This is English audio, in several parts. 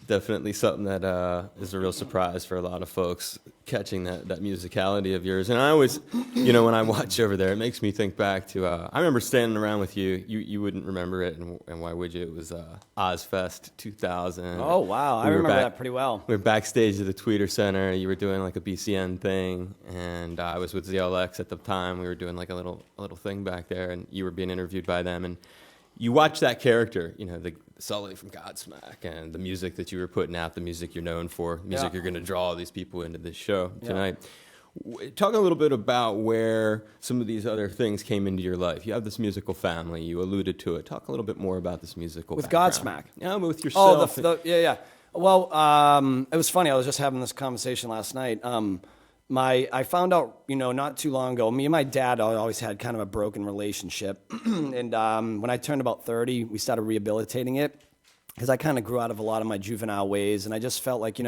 Definitely something that is a real surprise for a lot of folks, catching that musicality of yours. And I always, when I watch over there, it makes me think back to, I remember standing around with you. You wouldn't remember it, and why would you? It was Ozfest 2000. Oh, wow. I remember that pretty well. We were backstage at the Tweeter Center. You were doing like a BCN thing, and I was with ZLX at the time. We were doing like a little thing back there, and you were being interviewed by them. And you watch that character, the Sully from Godsmack, and the music that you were putting out, the music you're known for, music you're going to draw all these people into this show tonight. Talk a little bit about where some of these other things came into your life. You have this musical family. You alluded to it. Talk a little bit more about this musical with background. Godsmack. Yeah, with yourself. Yeah. Well, it was funny. I was just having this conversation last night. I found out, not too long ago, me and my dad always had kind of a broken relationship. And when I turned about 30, we started rehabilitating it because I kind of grew out of a lot of my juvenile ways. And I just felt like,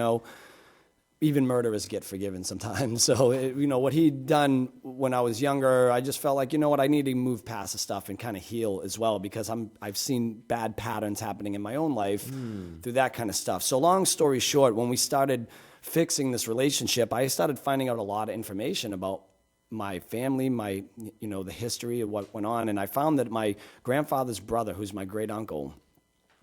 even murderers get forgiven sometimes. So, what he'd done when I was younger, I just felt like, I need to move past the stuff and kind of heal as well, because I've seen bad patterns happening in my own life through that kind of stuff. So long story short, when we started fixing this relationship, I started finding out a lot of information about my family, the history of what went on. And I found that my grandfather's brother, who's my great uncle,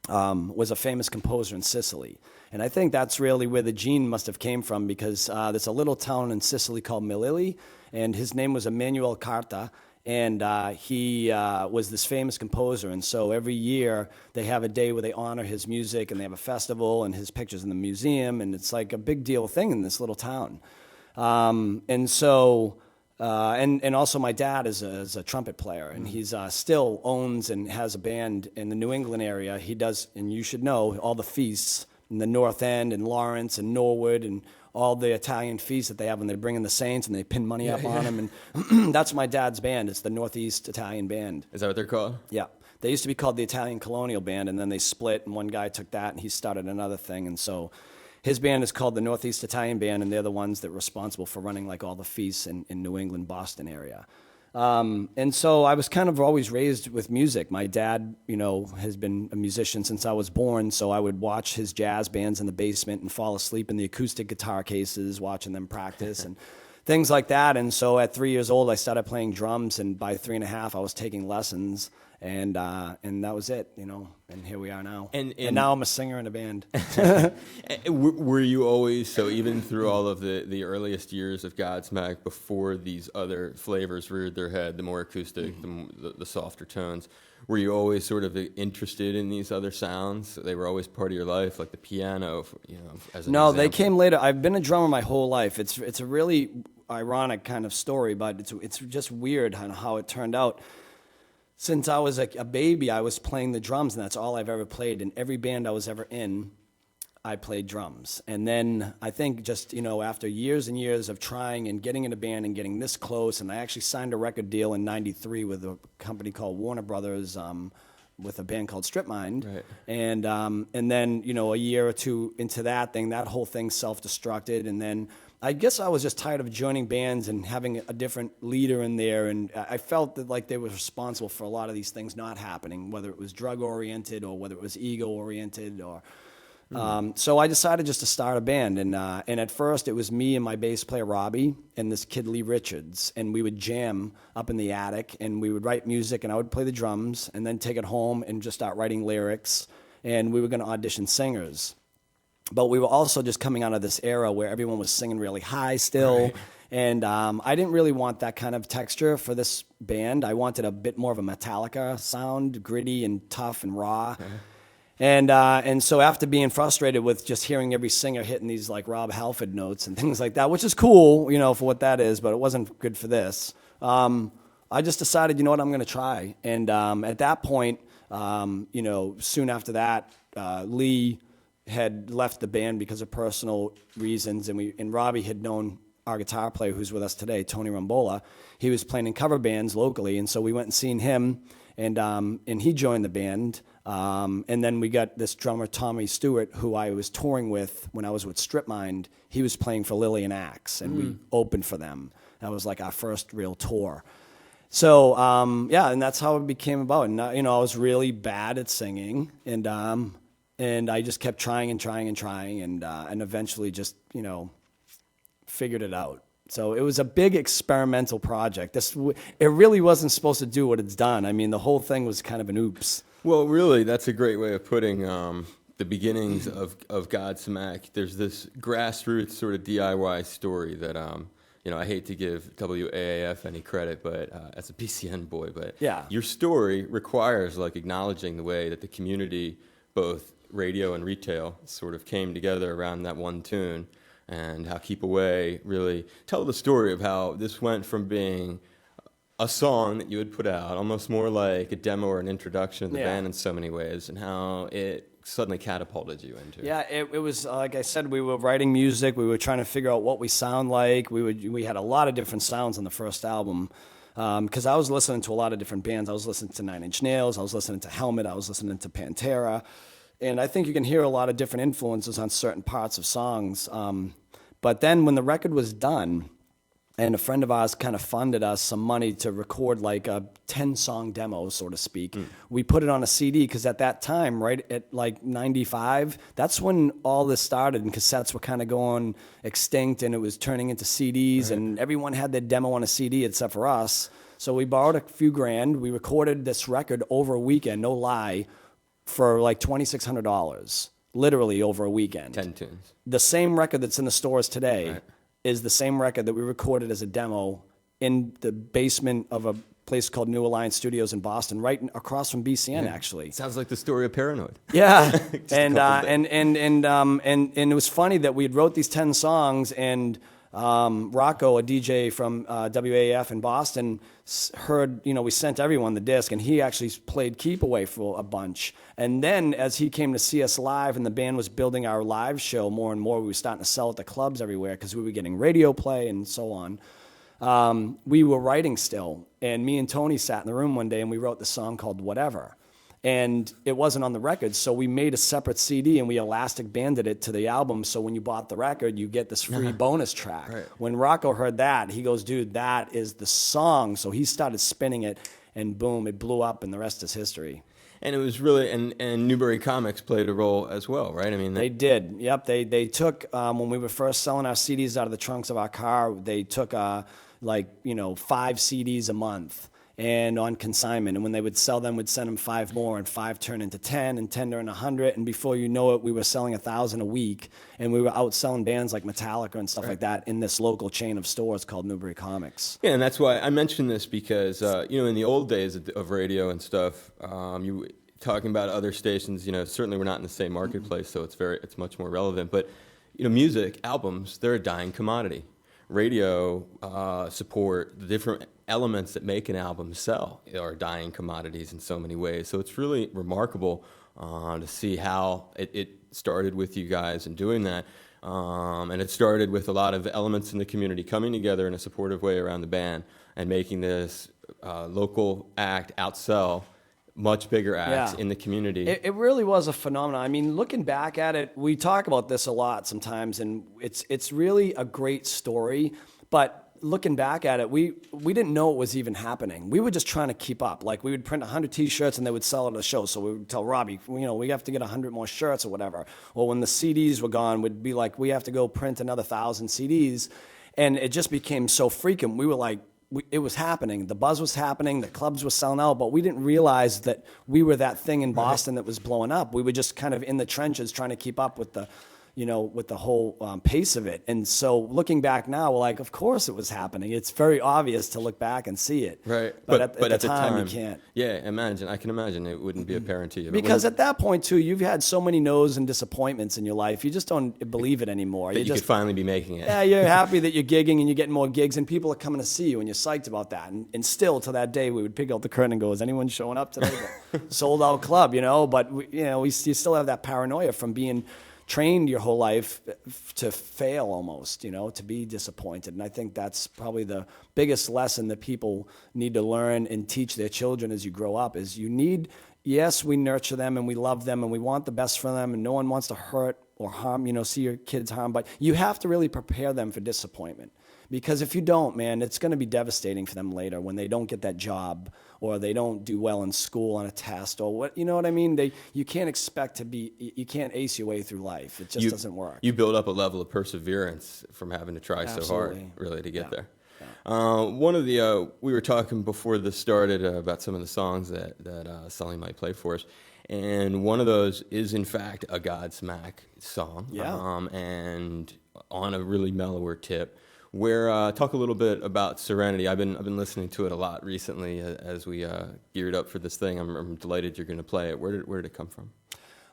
was a famous composer in Sicily. And I think that's really where the gene must have came from, because there's a little town in Sicily called Melilli, and his name was Emanuele Carta, and he was this famous composer. And so every year they have a day where they honor his music, and they have a festival, and his pictures in the museum, and it's like a big deal thing in this little town. And also my dad is a trumpet player, and he's still owns and has a band in the New England area. He does, and you should know, all the feasts in the North End and Lawrence and Norwood and all the Italian feasts that they have when they bring in the saints and they pin money up on them. And that's my dad's band. It's the Northeast Italian Band. Is that what they're called? Yeah. They used to be called the Italian Colonial Band, and then they split, and one guy took that and he started another thing. And so his band is called the Northeast Italian Band, and they're the ones that are responsible for running like all the feasts in New England, Boston area. And so I was kind of always raised with music. My dad, has been a musician since I was born, so I would watch his jazz bands in the basement and fall asleep in the acoustic guitar cases, watching them practice and things like that. And so at 3 years old, I started playing drums, and by 3.5, I was taking lessons. And that was it, and here we are now. And now I'm a singer in a band. Were you always, so even through all of the earliest years of Godsmack, before these other flavors reared their head, the more acoustic, the softer tones, were you always sort of interested in these other sounds? They were always part of your life, like the piano, as an No, example? they came later. I've been a drummer my whole life. It's a really ironic kind of story, but it's just weird how it turned out. Since I was a baby, I was playing the drums, and that's all I've ever played. In every band I was ever in, I played drums. And then I think just, after years and years of trying and getting in a band and getting this close, and I actually signed a record deal in '93 with a company called Warner Brothers, with a band called Strip Mind. Right. And then, a year or two into that whole thing self-destructed. And then I guess I was just tired of joining bands and having a different leader in there, and I felt that like they were responsible for a lot of these things not happening, whether it was drug-oriented or whether it was ego-oriented. So I decided just to start a band, and at first it was me and my bass player Robbie and this kid Lee Richards, and we would jam up in the attic, and we would write music, and I would play the drums, and then take it home and just start writing lyrics, and we were going to audition singers. But we were also just coming out of this era where everyone was singing really high still. Right. And I didn't really want that kind of texture for this band. I wanted a bit more of a Metallica sound, gritty and tough and raw. Okay. And so after being frustrated with just hearing every singer hitting these like Rob Halford notes and things like that, which is cool, for what that is, but it wasn't good for this. I just decided, I'm going to try. And at that point, soon after that, Lee had left the band because of personal reasons, and Robbie had known our guitar player who's with us today, Tony Rambola. He was playing in cover bands locally, and so we went and seen him, and he joined the band. And then we got this drummer, Tommy Stewart, who I was touring with when I was with Strip Mind. He was playing for Lily and Axe, and we opened for them. That was like our first real tour. So, and that's how it became about. And, I was really bad at singing, and And I just kept trying and trying and trying, and eventually just, figured it out. So it was a big experimental project. It really wasn't supposed to do what it's done. I mean, the whole thing was kind of an oops. Well, really, that's a great way of putting the beginnings of Godsmack. There's this grassroots sort of DIY story that, I hate to give WAAF any credit, but as a PCN boy, but yeah. Your story requires like acknowledging the way that the community, both radio and retail, sort of came together around that one tune, and how Keep Away really tell the story of how this went from being a song that you would put out, almost more like a demo or an introduction to the band in so many ways, and how it suddenly catapulted you into. Yeah, it was, like I said, we were writing music, we were trying to figure out what we sound like, we had a lot of different sounds on the first album, because I was listening to a lot of different bands. I was listening to Nine Inch Nails, I was listening to Helmet, I was listening to Pantera, and I think you can hear a lot of different influences on certain parts of songs. But then when the record was done, and a friend of ours kind of funded us some money to record like a 10-song demo, so to speak. We put it on a CD because at that time, right at like 95, that's when all this started, and cassettes were kind of going extinct, and it was turning into CDs, and everyone had their demo on a CD except for us. So we borrowed a few grand. We recorded this record over a weekend, no lie, for like $2,600, literally over a weekend. 10 tunes. The same record that's in the stores today is the same record that we recorded as a demo in the basement of a place called New Alliance Studios in Boston, right across from BCN, actually. Sounds like the story of Paranoid. Yeah, and it was funny that we had wrote these 10 songs, and Rocco, a DJ from WAF in Boston, heard, we sent everyone the disc, and he actually played Keep Away for a bunch. And then as he came to see us live, and the band was building our live show more and more, we were starting to sell at the clubs everywhere because we were getting radio play and so on. We were writing still, and me and Tony sat in the room one day, and we wrote this song called Whatever. And it wasn't on the record, so we made a separate CD, and we elastic banded it to the album, so when you bought the record, you get this free bonus track. Right. When Rocco heard that, he goes, dude, that is the song. So he started spinning it, and boom, it blew up, and the rest is history. And it was really, and Newbury Comics played a role as well, right? I mean, they did. Yep, they took, when we were first selling our CDs out of the trunks of our car, they took 5 CDs a month, and on consignment. And when they would sell them, we'd send them 5 more, and 5 turn into 10, and 10 turn 100. And before you know it, we were selling 1,000 a week, and we were outselling bands like Metallica and stuff like that in this local chain of stores called Newbury Comics. Yeah, and that's why I mentioned this because in the old days of radio and stuff, you talking about other stations. Certainly we're not in the same marketplace, so it's much more relevant. But music albums, they're a dying commodity. Radio support, the different elements that make an album sell are dying commodities in so many ways. So it's really remarkable to see how it started with you guys and doing that. And it started with a lot of elements in the community coming together in a supportive way around the band and making this local act outsell much bigger acts in the community. It really was a phenomenon. I mean, looking back at it, we talk about this a lot sometimes, and it's really a great story. But looking back at it, we didn't know it was even happening. We were just trying to keep up. Like, we would print 100 T-shirts, and they would sell at a show. So we would tell Robbie, we have to get 100 more shirts or whatever. Or when the CDs were gone, we'd be like, we have to go print another 1,000 CDs. And it just became so frequent. We were like, it was happening. The buzz was happening. The clubs were selling out, but we didn't realize that we were that thing in Boston that was blowing up. We were just kind of in the trenches trying to keep up with the whole pace of it. And so looking back now, we're like, of course it was happening. It's very obvious to look back and see it. Right. But at the time, you can't. Yeah, I can imagine it wouldn't be apparent to you. Because at that point, too, you've had so many no's and disappointments in your life. You just don't believe it anymore. That you could finally be making it. Yeah, you're happy that you're gigging and you're getting more gigs and people are coming to see you and you're psyched about that. And still, to that day, we would pick out the curtain and go, is anyone showing up today? Sold out club, But, you still have that paranoia from being trained your whole life to fail almost, to be disappointed. And I think that's probably the biggest lesson that people need to learn and teach their children as you grow up is you need yes, we nurture them and we love them and we want the best for them, and no one wants to hurt or harm, see your kids harm, but you have to really prepare them for disappointment. Because if you don't, man, it's going to be devastating for them later when they don't get that job or they don't do well in school on a test or what, you know what I mean? You can't expect you can't ace your way through life. It just doesn't work. You build up a level of perseverance from having to try so hard, really, to get there. One of the, we were talking before this started about some of the songs that Sully might play for us. And one of those is, in fact, a Godsmack song. Yeah. And on a really mellower tip. Talk a little bit about Serenity. I've been listening to it a lot recently as we geared up for this thing. I'm delighted you're going to play it. Where did it come from?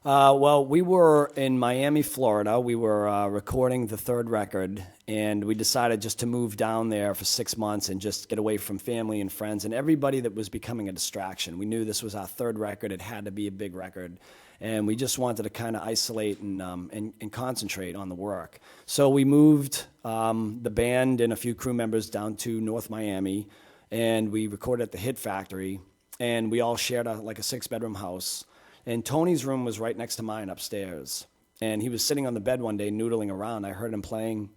Well, we were in Miami, Florida. We were recording the third record, and we decided just to move down there for 6 months and just get away from family and friends and everybody that was becoming a distraction. We knew this was our third record. It had to be a big record. And we just wanted to kind of isolate and concentrate on the work. So we moved the band and a few crew members down to North Miami, and we recorded at the Hit Factory, and we all shared a 6-bedroom house. And Tony's room was right next to mine upstairs. And he was sitting on the bed one day noodling around. I heard him playing,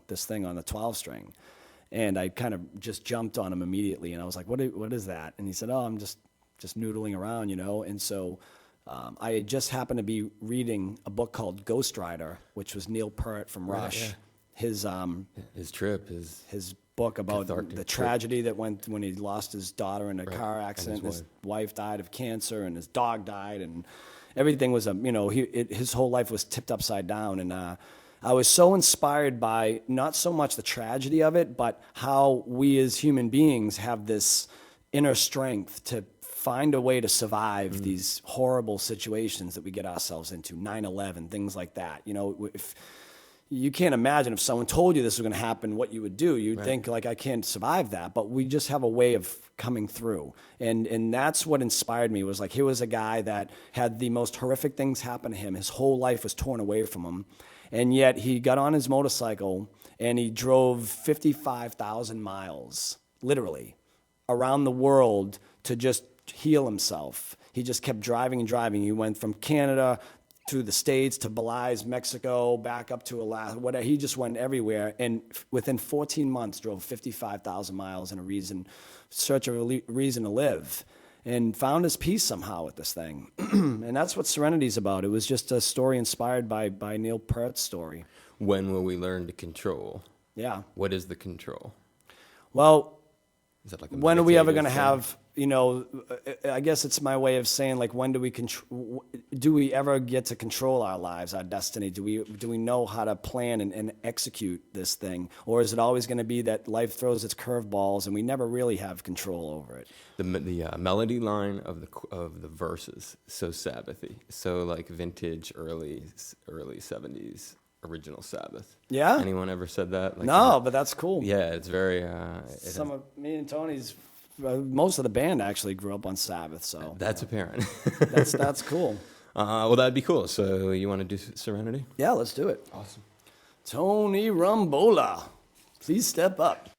this thing on the 12-string. And I kind of just jumped on him immediately, and I was like, what is that? And he said, I'm just noodling around, And so I had just happened to be reading a book called Ghost Rider, which was Neil Peart from Rush. Yeah. His book about the tragedy that went when he lost his daughter in a car accident. His wife died of cancer, and his dog died, and everything was his whole life was tipped upside down. And I was so inspired by not so much the tragedy of it, but how we as human beings have this inner strength to find a way to survive these horrible situations that we get ourselves into, 9/11, things like that. If you can't imagine if someone told you this was going to happen, what you would do. You'd think, I can't survive that. But we just have a way of coming through. And that's what inspired me, was here was a guy that had the most horrific things happen to him. His whole life was torn away from him. And yet he got on his motorcycle and he drove 55,000 miles, literally, around the world to just heal himself. He just kept driving and driving. He went from Canada through the States to Belize, Mexico, back up to Alaska, whatever. He just went everywhere, and within 14 months drove 55,000 miles in a search of a reason to live, and found his peace somehow with this thing. And that's what Serenity's about. It was just a story inspired by Neil Peart's story. When will we learn to control? Yeah. What is the control? Well, is that when are we ever going to have, I guess it's my way of saying, when do we ever get to control our lives, our destiny? Do we know how to plan and execute this thing? Or is it always going to be that life throws its curveballs and we never really have control over it? The melody line of the verses, so Sabbathy, so vintage early 70s original Sabbath. Yeah? Anyone ever said that? No, but that's cool. Yeah, it's very... me and Tony's... most of the band actually grew up on Sabbath, so... That's apparent. That's cool. Well, that'd be cool. So you want to do Serenity? Yeah, let's do it. Awesome. Tony Rumbola, please step up.